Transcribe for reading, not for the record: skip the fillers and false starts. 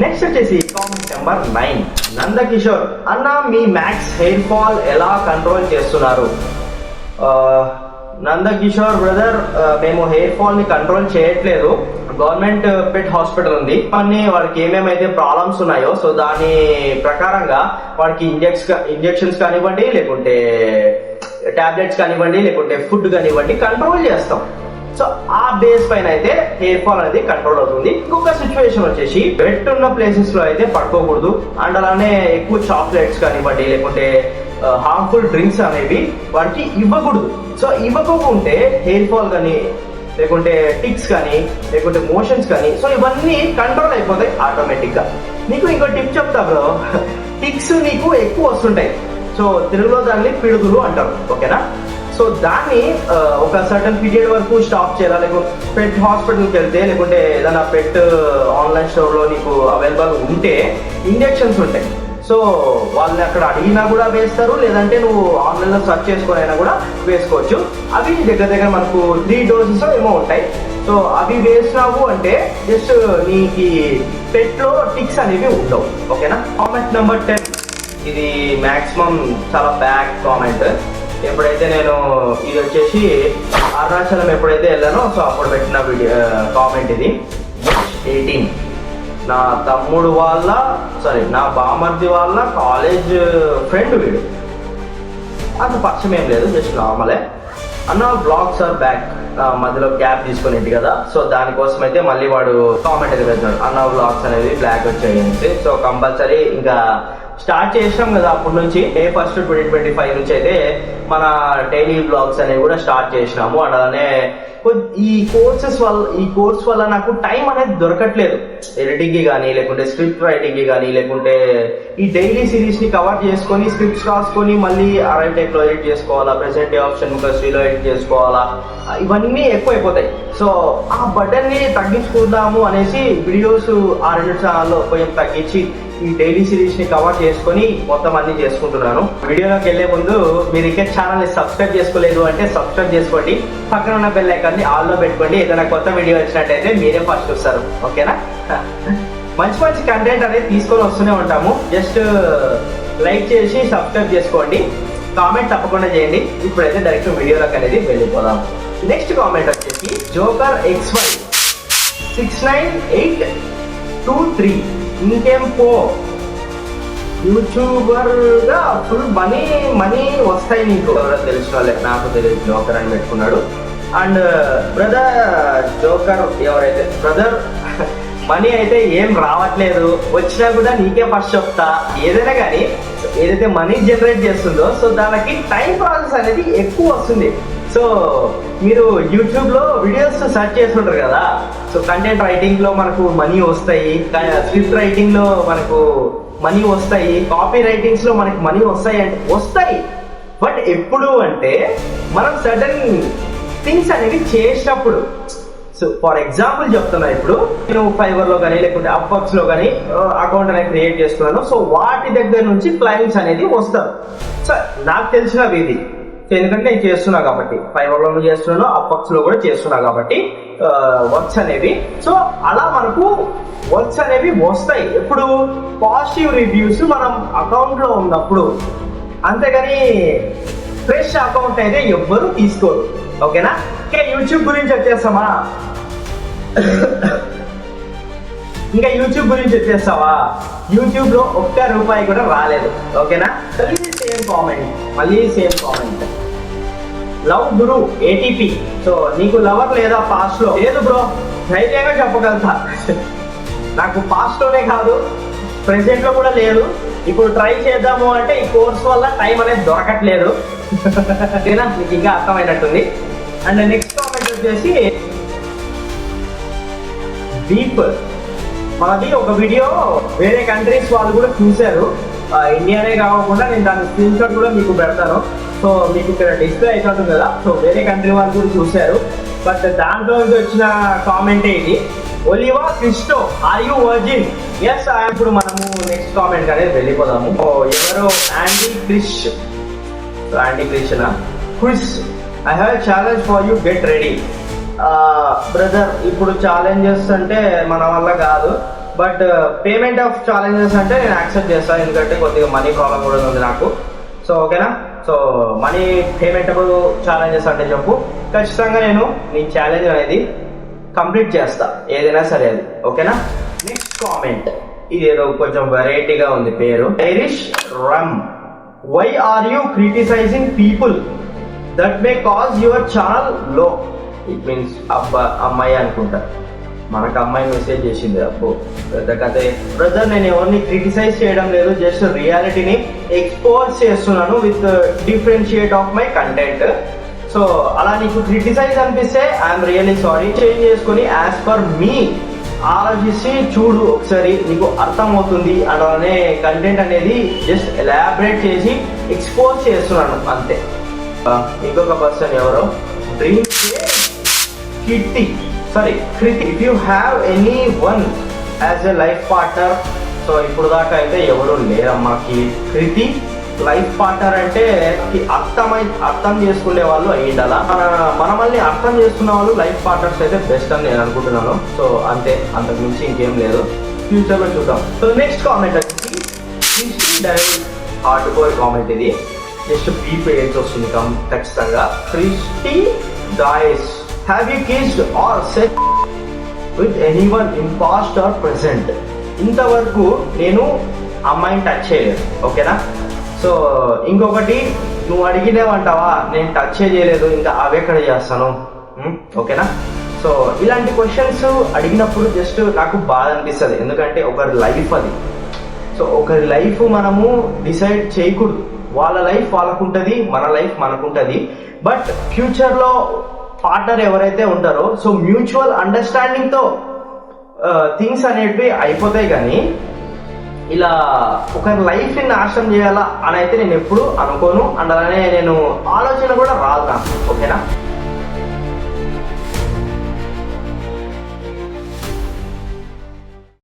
Next వచ్చేసి comment number 9. Nandakishore అన్న, మీ max hair fall ఎలా కంట్రోల్ చేస్తున్నారు? నందకిషోర్ బ్రదర్, మేము హెయిర్ ఫాల్ ని కంట్రోల్ చేయట్లేదు. గవర్నమెంట్ పెట్ హాస్పిటల్ ఉంది, అన్ని వాడికి ఏమేమైతే ప్రాబ్లమ్స్ ఉన్నాయో సో దాని ప్రకారంగా వాడికి ఇంజెక్షన్స్ కానివ్వండి, లేకుంటే టాబ్లెట్స్ కానివ్వండి, లేకుంటే ఫుడ్ కానివ్వండి కంట్రోల్ చేస్తాం. సో ఆ బేస్ పైన అయితే హెయిర్ ఫాల్ అనేది కంట్రోల్ అవుతుంది. ఇంకొక సిచ్యువేషన్ వచ్చేసి వెట్ ఉన్న ప్లేసెస్ లో అయితే పట్టుకోకూడదు, అండ్ అలానే ఎక్కువ చాక్లెట్స్ కానివ్వండి, లేకుంటే హార్మ్ఫుల్ డ్రింక్స్ అనేవి వాడికి ఇవ్వకూడదు. సో ఇవ్వకుంటే హెయిర్ ఫాల్ కానీ, లేకుంటే టిక్స్ కానీ, లేకుంటే మోషన్స్ కానీ, సో ఇవన్నీ కంట్రోల్ అయిపోతాయి ఆటోమేటిక్ గా. నీకు ఇంకో టిప్ చెప్తా బ్రో. టిక్స్ నీకు ఎక్కువ వస్తుంటాయి, సో తెలుగులో దాన్ని పిడుగులు అంటారు, ఓకేనా? సో దాన్ని ఒక సర్టన్ పీరియడ్ వరకు స్టాప్ చేయాలి. లేకుంటే పెట్ హాస్పిటల్కి వెళ్తే, లేకుంటే ఏదైనా పెట్ ఆన్లైన్ స్టోర్ లో నీకు అవైలబుల్ ఉంటే ఇంజెక్షన్స్ ఉంటాయి. సో వాళ్ళని అక్కడ అడిగినా కూడా వేస్తారు, లేదంటే నువ్వు ఆన్లైన్ లో సెర్చ్ చేసుకొని అయినా కూడా వేసుకోవచ్చు. అవి దగ్గర మనకు 3 డోసెస్ ఏమో ఉంటాయి. సో అవి వేసినావు అంటే జస్ట్ నీకు పెట్ లో టిక్స్ అనేవి ఉండవు, ఓకేనా? Comment number 10. ఇది మాక్సిమం చాలా బ్యాక్ కామెంట్. ఎప్పుడైతే నేను ఇది వచ్చేసి అరుణాచలం ఎప్పుడైతే వెళ్ళానో సో అప్పుడు పెట్టిన వీడియో కామెంట్ ఇది. 18 నా తమ్ముడు వాళ్ళ నా బామర్ది వాళ్ళ కాలేజ్ ఫ్రెండ్ వీడు. అంత పరిచయం ఏం లేదు, జస్ట్ నార్మలే. అన్న బ్లాగ్స్ ఆర్ బ్యాక్, మధ్యలో గ్యాప్ తీసుకునేది కదా, సో దానికోసం అయితే మళ్ళీ వాడు కామెంట్ అయితే పెట్టినాడు, అన్న బ్లాగ్స్ అనేది బ్లాక్ వచ్చాయి. సో కంపల్సరీ ఇంకా స్టార్ట్ చేసినాం కదా అప్పటి నుంచి, May 1, 2025 నుంచి అయితే మన డైలీ బ్లాగ్స్ అనేవి కూడా స్టార్ట్ చేసినాము. అలానే ఈ కోర్స్ వల్ల నాకు టైం అనేది దొరకట్లేదు, ఎడిటింగ్ కి కానీ, లేకుంటే స్క్రిప్ట్ రైటింగ్ కి కానీ, లేకుంటే ఈ డైలీ సిరీస్ ని కవర్ చేసుకొని స్క్రిప్ట్స్ రాసుకొని మళ్ళీ అరైవ్ టెక్ లో ఎడిట్ చేసుకోవాలా, ప్రెసెంట్ డే ఆప్షన్ లో ఎడిట్ చేసుకోవాలా, ఇవన్నీ ఎక్కువ అయిపోతాయి. సో ఆ బటన్ ని తగ్గించుకుందాము అనేసి వీడియోస్ ఆ 2 ఛానల్లో కొంచెం తగ్గించి ఈ డైలీ సిరీస్ ని కవర్ చేసుకొని మొత్తం అన్ని చేసుకుంటున్నాను. వీడియోలోకి వెళ్లే ముందు మీరు ఇంకా ఛానల్ ని సబ్స్క్రైబ్ చేసుకోలేదు అంటే సబ్స్క్రైబ్ చేసుకోండి, పక్కన ఉన్న బెల్ ఐకాన్ ని ఆల్ లో పెట్టుకోండి. ఏదైనా కొత్త వీడియో వచ్చినట్టయితే మీరే ఫస్ట్ వస్తారు, ఓకేనా? మంచి కంటెంట్ అనేది తీసుకొని వస్తూనే ఉంటాము. జస్ట్ లైక్ చేసి సబ్స్క్రైబ్ చేసుకోండి, కామెంట్ తప్పకుండా చేయండి. ఇప్పుడైతే డైరెక్ట్ వీడియోలోకి అనేది వెళ్ళిపోదాం. నెక్స్ట్ కామెంట్ వచ్చేసి జోకర్ XY 69823. ఇంకేం పో, యూట్యూబర్ గా ఫుల్ మనీ వస్తాయి నీకు. ఎవరో తెలిసిన వాళ్ళే, నాకు తెలియదు, జోకర్ అని పెట్టుకున్నాడు. అండ్ బ్రదర్ జోకర్ ఎవరైతే బ్రదర్ మనీ అయితే ఏం రావట్లేదు, వచ్చినా కూడా నీకే ఫస్ట్ చెప్తా. ఏదైనా కానీ ఏదైతే మనీ జనరేట్ చేస్తుందో సో దానికి టైం ప్రాసెస్ అనేది ఎక్కువ వస్తుంది. సో మీరు యూట్యూబ్ లో వీడియోస్ సెర్చ్ చేస్తుంటారు కదా, సో కంటెంట్ రైటింగ్ లో మనకు మనీ వస్తాయి, స్క్రిప్ట్ రైటింగ్ లో మనకు మనీ వస్తాయి, కాపీ రైటింగ్స్ లో మనకి మనీ వస్తాయి. బట్ ఎప్పుడు అంటే మనం సడన్ థింగ్స్ అనేవి చేసినప్పుడు. సో ఫర్ ఎగ్జాంపుల్ చెప్తున్నా, ఇప్పుడు నేను ఫైవర్ లో కానీ, లేకుంటే అప్వర్క్స్ లో కానీ అకౌంట్ అనేది క్రియేట్ చేస్తున్నాను. సో వాటి దగ్గర నుంచి క్లయింట్స్ అనేది వస్తారు. సో నాకు తెలిసినవి ఇది, ఎందుకంటే నేను చేస్తున్నా కాబట్టి, ఫైవర్ లో చేస్తున్నాను, అప్వర్క్స్ లో కూడా చేస్తున్నా కాబట్టి వర్క్స్ అనేవి. సో అలా మనకు వర్క్స్ అనేవి వస్తాయి ఎప్పుడు పాజిటివ్ రివ్యూస్ మనం అకౌంట్ లో ఉన్నప్పుడు. అంతేగాని ఫ్రెష్ అకౌంట్ అయితే ఎవ్వరు తీసుకోరు, ఓకేనా? యూట్యూబ్ గురించి వచ్చేస్తామా? ఇంకా యూట్యూబ్ గురించి వచ్చేస్తావా? యూట్యూబ్ లో ₹1 కూడా రాలేదు, ఓకేనా? మళ్ళీ సేమ్ కామెంట్. లవ్ గురు ATP. సో నీకు లవర్ లేదా పాస్ట్ లో? లేదు బ్రో, ధైర్యంగా చెప్పగలుగుతా. నాకు పాస్ట్ లోనే కాదు, ప్రెసెంట్ లో కూడా లేదు. ఇప్పుడు ట్రై చేద్దాము అంటే ఈ కోర్స్ వల్ల టైం అనేది దొరకట్లేదు, ఓకేనా? మీకు ఇంకా అర్థమైనట్టుంది. అండ్ నెక్స్ట్ కామెంట్ వచ్చేసి డీప్. మనది ఒక వీడియో వేరే కంట్రీస్ వాళ్ళు కూడా చూశారు, ఇండియానే కాకుండా నేను దాని స్క్రీన్ షాట్ కూడా మీకు పెడతాను. సో మీకు ఇక్కడ డిస్ప్లే అయిపోతుంది కదా, సో వేరే కంట్రీ వాళ్ళు కూడా చూశారు. బట్ దాంట్లో వచ్చిన కామెంటే ఇది. Oliva Cristo, are you virgin? Yes. ఇప్పుడు మనము నెక్స్ట్ కామెంట్ అనేది వెళ్ళిపోదాము. ఎవరో Andy Krish Chris. I have a challenge for you, get ready. Brother ఇప్పుడు ఛాలెంజెస్ అంటే మన వల్ల కాదు, బట్ పేమెంట్ ఆఫ్ ఛాలెంజెస్ అంటే నేను యాక్సెప్ట్ చేస్తాను, ఎందుకంటే కొద్దిగా మనీ ప్రాబ్లం కూడా ఉంది నాకు. సో ఓకేనా, సో మనీ పేమెంటబుల్ ఛాలెంజెస్ అంటే చెప్పు, ఖచ్చితంగా నేను నీ ఛాలెంజ్ అనేది కంప్లీట్ చేస్తా, ఏదైనా సరే అది. ఓకేనా. నెక్స్ట్ కామెంట్, ఇదేదో కొంచెం వెరైటీగా ఉంది పేరు. Irish rum, why are you criticizing people that may cause your channel లో? ఇట్ మీన్స్ అమ్మాయి అనుకుంటా, మనకు అమ్మాయి మెసేజ్ చేసింది. అప్పు పెద్ద కథ. బ్రదర్, నేను ఎవరిని క్రిటిసైజ్ చేయడం లేదు, జస్ట్ రియాలిటీని ఎక్స్పోజ్ చేస్తున్నాను with differentiate of my content. So అలా నీకు క్రిటిసైజ్ అనిపిస్తే ఐఎమ్ రియల్లీ సారీ. చేంజ్ చేసుకొని యాజ్ పర్ మీ ఆలోచిస్తే చూడు, ఒకసారి నీకు అర్థమవుతుంది. అలానే కంటెంట్ అనేది జస్ట్ ఎలాబరేట్ చేసి ఎక్స్పోజ్ చేస్తున్నాను అంతే. ఇంకొక పర్సన్ ఎవరో, dream Kriti. If you have any one as a life partner. So ఇప్పుడు దాకా అయితే ఎవరు లేరమ్మా. కృతి లైఫ్ పార్ట్నర్ అంటే అర్థం చేసుకునే వాళ్ళు అయ్యిండాలా. మనల్ని అర్థం చేసుకున్న వాళ్ళు లైఫ్ పార్ట్నర్స్ అయితే బెస్ట్ అని నేను అనుకుంటున్నాను. సో అంతే, అంతకు మించి ఇంకేం లేదు. ఫ్యూచర్ లో చూద్దాం. సో నెక్స్ట్ కామెంట్ వచ్చి హార్డ్ కోర్ కామెంట్. ఇది జస్ట్ బీ పేజ్ వస్తుంది ఖచ్చితంగా. Christy guys, have you kissed or sex with anyone in past or present? ఇంతవరకు నేను అమ్మాయిని టచ్ చేయలేదు. ఓకేనా. సో ఇంకొకటి, నువ్వు అడిగినావంటావా, నేను టచ్ చేయలేదు, ఇంకా అవి ఎక్కడ చేస్తాను. ఓకేనా. సో ఇలాంటి క్వశ్చన్స్ అడిగినప్పుడు జస్ట్ నాకు బాధ అనిపిస్తుంది, ఎందుకంటే ఒకరి లైఫ్ అది. సో ఒకరి లైఫ్ మనము డిసైడ్ చేయకూడదు. వాళ్ళ లైఫ్ వాళ్ళకుంటుంది, మన లైఫ్ మనకుంటుంది. బట్ ఫ్యూచర్లో పార్ట్నర్ ఎవరైతే ఉంటారో, సో మ్యూచువల్ అండర్స్టాండింగ్తో థింగ్స్ అనేటివి అయిపోతాయి. కానీ ఇలా ఒకరి లైఫ్ని నాశనం చేయాలా అని అయితే నేను ఎప్పుడు అనుకోను, అండ్ అలానే నేను ఆలోచన కూడా రాదు నాకు. ఓకేనా.